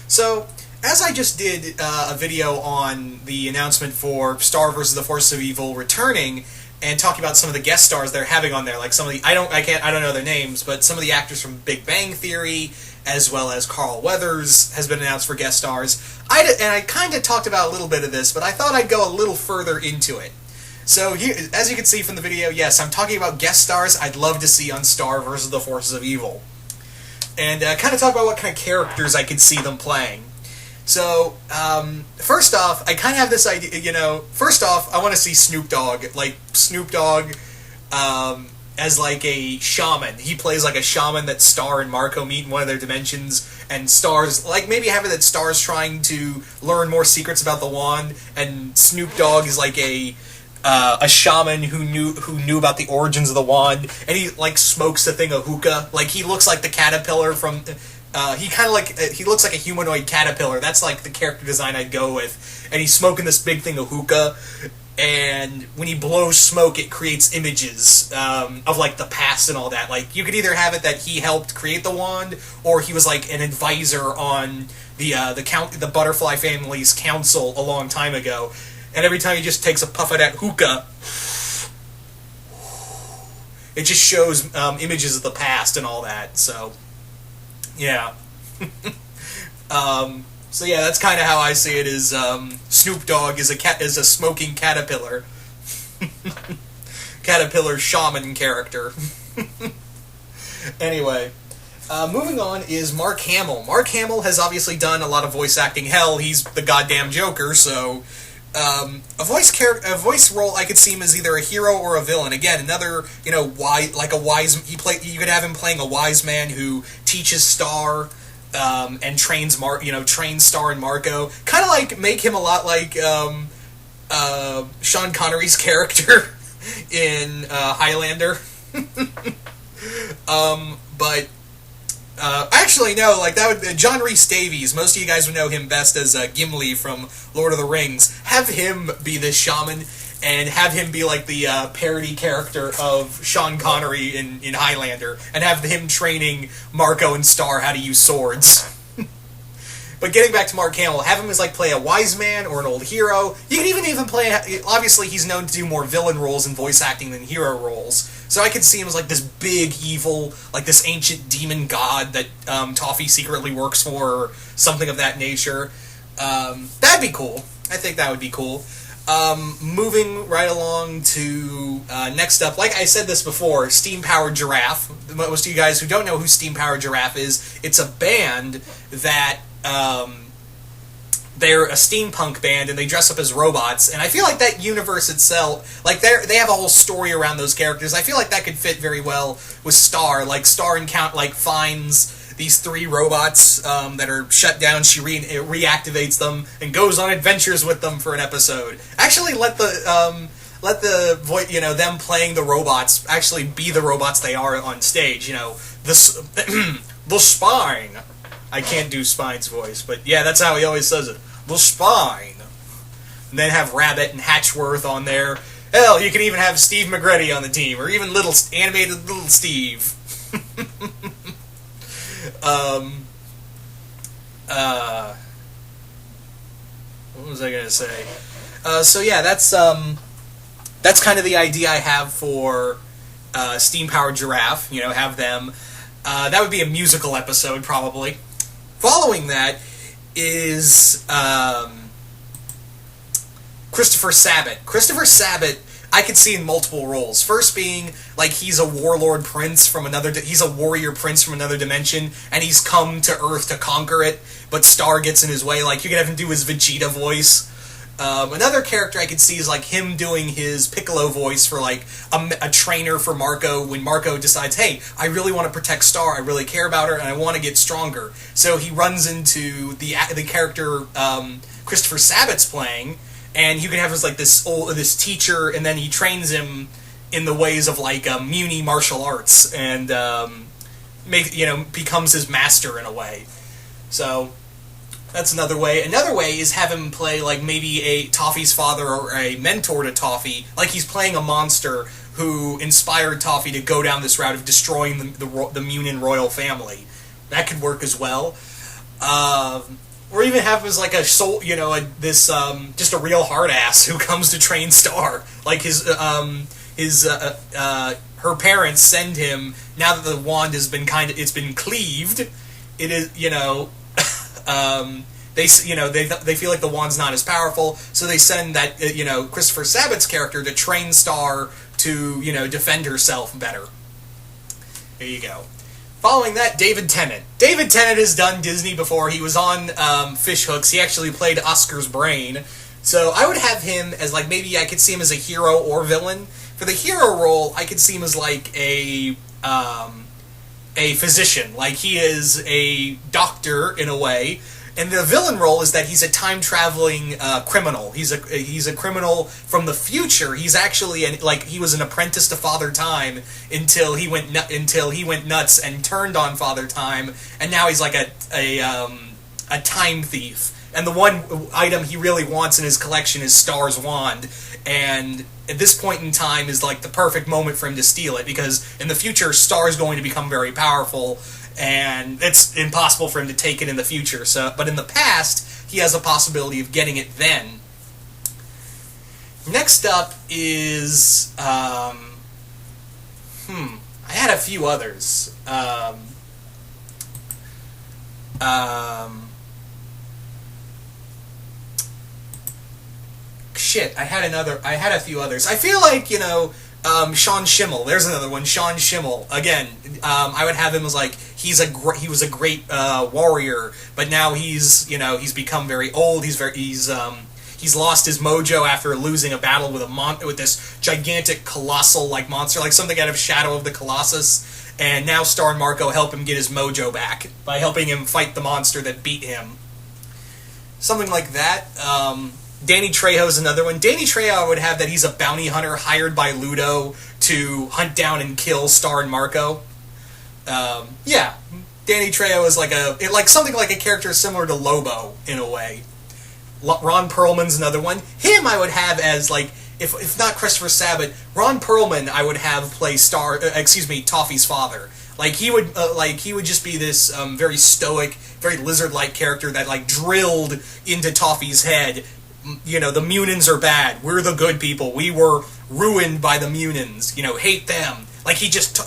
So, as I just did a video on the announcement for Star vs. the Forces of Evil returning, and talking about some of the guest stars they're having on there, like some of the I don't know their names, but some of the actors from Big Bang Theory, as well as Carl Weathers has been announced for guest stars. I kind of talked about a little bit of this, but I thought I'd go a little further into it. So, as you can see from the video, yes, I'm talking about guest stars I'd love to see on Star vs. the Forces of Evil. And kind of talk about what kind of characters I could see them playing. So, first off, I kind of have this idea, first off, I want to see Snoop Dogg, as like a shaman. He plays like a shaman that Star and Marco meet in one of their dimensions, and Star's, like, maybe having that Star's trying to learn more secrets about the wand, and Snoop Dogg is like a shaman who knew about the origins of the wand, and he like smokes the thing of hookah. Like, he looks like the caterpillar from. He looks like a humanoid caterpillar. That's like the character design I'd go with. And he's smoking this big thing of hookah, and when he blows smoke, it creates images of like the past and all that. Like, you could either have it that he helped create the wand, or he was like an advisor on the butterfly family's council a long time ago. And every time he just takes a puff of that hookah, it just shows images of the past and all that. So, yeah. So yeah, that's kind of how I see it. Is Snoop Dogg is a smoking caterpillar, caterpillar shaman character. Anyway, moving on is Mark Hamill. Mark Hamill has obviously done a lot of voice acting. Hell, he's the goddamn Joker, so. A voice role I could see him as either a hero or a villain. Again, another, wise. You could have him playing a wise man who teaches Star, and trains Star and Marco. Kind of like make him a lot like Sean Connery's character in Highlander. But. Actually, no, like, that would John Rhys Davies. Most of you guys would know him best as Gimli from Lord of the Rings. Have him be this shaman, and have him be like the parody character of Sean Connery in Highlander, and have him training Marco and Star how to use swords. But getting back to Mark Hamill, have him as like play a wise man or an old hero. You can even play. Obviously, he's known to do more villain roles in voice acting than hero roles. So I could see him as like this big evil, like this ancient demon god that Toffee secretly works for, or something of that nature. That'd be cool. I think that would be cool. Moving right along to next up, like I said this before, Steam Powered Giraffe. Most of you guys who don't know who Steam Powered Giraffe is, it's a band that. They're a steampunk band, and they dress up as robots, and I feel like that universe itself, like, they have a whole story around those characters. I feel like that could fit very well with Star. Like, Star finds these 3 robots that are shut down. She reactivates them and goes on adventures with them for an episode. Actually, let them playing the robots actually be the robots they are on stage. The spine. I can't do Spine's voice, but yeah, that's how he always says it. The Spine. And then have Rabbit and Hatchworth on there. Hell, you can even have Steve McGrady on the team, or even animated Little Steve. What was I gonna say? So yeah, that's kind of the idea I have for Steam Powered Giraffe. Have them. That would be a musical episode, probably. Following that is Christopher Sabat. Christopher Sabat, I could see in multiple roles. First being, like, he's a warlord prince from he's a warrior prince from another dimension, and he's come to Earth to conquer it, but Star gets in his way. Like, you could have him do his Vegeta voice. Another character I could see is like him doing his Piccolo voice for like a trainer for Marco when Marco decides, hey, I really want to protect Star, I really care about her, and I want to get stronger. So he runs into the character Christopher Sabat's playing, and you can have this teacher, and then he trains him in the ways of like Muni martial arts, and becomes his master in a way. So. That's another way. Another way is have him play, like, maybe a Toffee's father or a mentor to Toffee. Like, he's playing a monster who inspired Toffee to go down this route of destroying the Munin royal family. That could work as well. or even have him as like a soul, just a real hard ass who comes to train Star. Like her parents send him, now that the wand has been it's been cleaved. It is, they feel like the wand's not as powerful, so they send that Christopher Sabat's character to train Star to defend herself better. There you go. Following that, David Tennant. David Tennant has done Disney before. He was on Fish Hooks. He actually played Oscar's brain. So I would have him as, like, maybe I could see him as a hero or villain. For the hero role, I could see him as, like, a physician. Like, he is a doctor, in a way. And the villain role is that he's a time-traveling criminal. He's a criminal from the future. He's actually he was an apprentice to Father Time until he went nuts and turned on Father Time, and now he's like a time thief. And the one item he really wants in his collection is Star's wand. And at this point in time is like the perfect moment for him to steal it, because in the future Star is going to become very powerful, and it's impossible for him to take it in the future. But in the past, he has a possibility of getting it then. Next up is I had a few others. Shit, I had a few others. I feel like, Sean Schimmel. There's another one. Sean Schimmel. Again, I would have him as like he was a great warrior, but now he's become very old. He's lost his mojo after losing a battle with this gigantic colossal like monster, like something out of Shadow of the Colossus. And now Star and Marco help him get his mojo back by helping him fight the monster that beat him. Something like that. Danny Trejo's another one. Danny Trejo, I would have that he's a bounty hunter hired by Ludo to hunt down and kill Star and Marco. Yeah, Danny Trejo is like something like a character similar to Lobo in a way. Ron Perlman's another one. Him I would have as like, if not Christopher Sabat, Ron Perlman I would have play Toffee's father. Like he would just be this very stoic, very lizard-like character that like drilled into Toffee's head. The Munins are bad. We're the good people. We were ruined by the Munins. Hate them. Like he just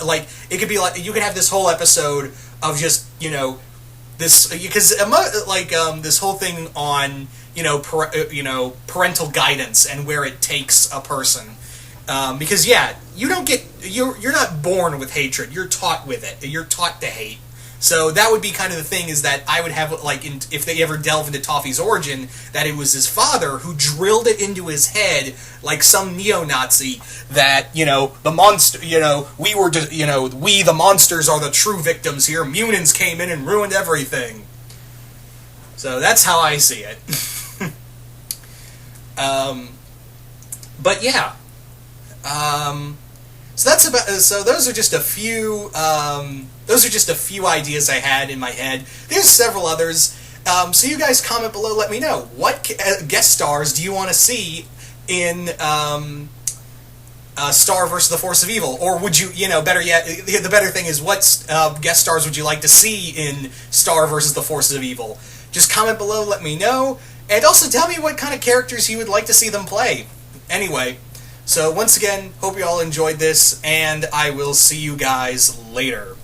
it could be like you could have this whole episode of just this because this whole thing on parental guidance and where it takes a person. Because you're not born with hatred. You're taught with it. You're taught to hate. So that would be kind of the thing, is that I would have, if they ever delve into Toffee's origin, that it was his father who drilled it into his head, like some neo-Nazi, that, the monster, we the monsters are the true victims here. Munins came in and ruined everything. So that's how I see it. But yeah. So those are just a few. Those are just a few ideas I had in my head. There's several others. So you guys comment below. Let me know what guest stars do you want to see in Star versus the Force of Evil, or would you, better yet, the better thing is what guest stars would you like to see in Star versus the Forces of Evil? Just comment below. Let me know, and also tell me what kind of characters you would like to see them play. Anyway. So once again, hope you all enjoyed this, and I will see you guys later.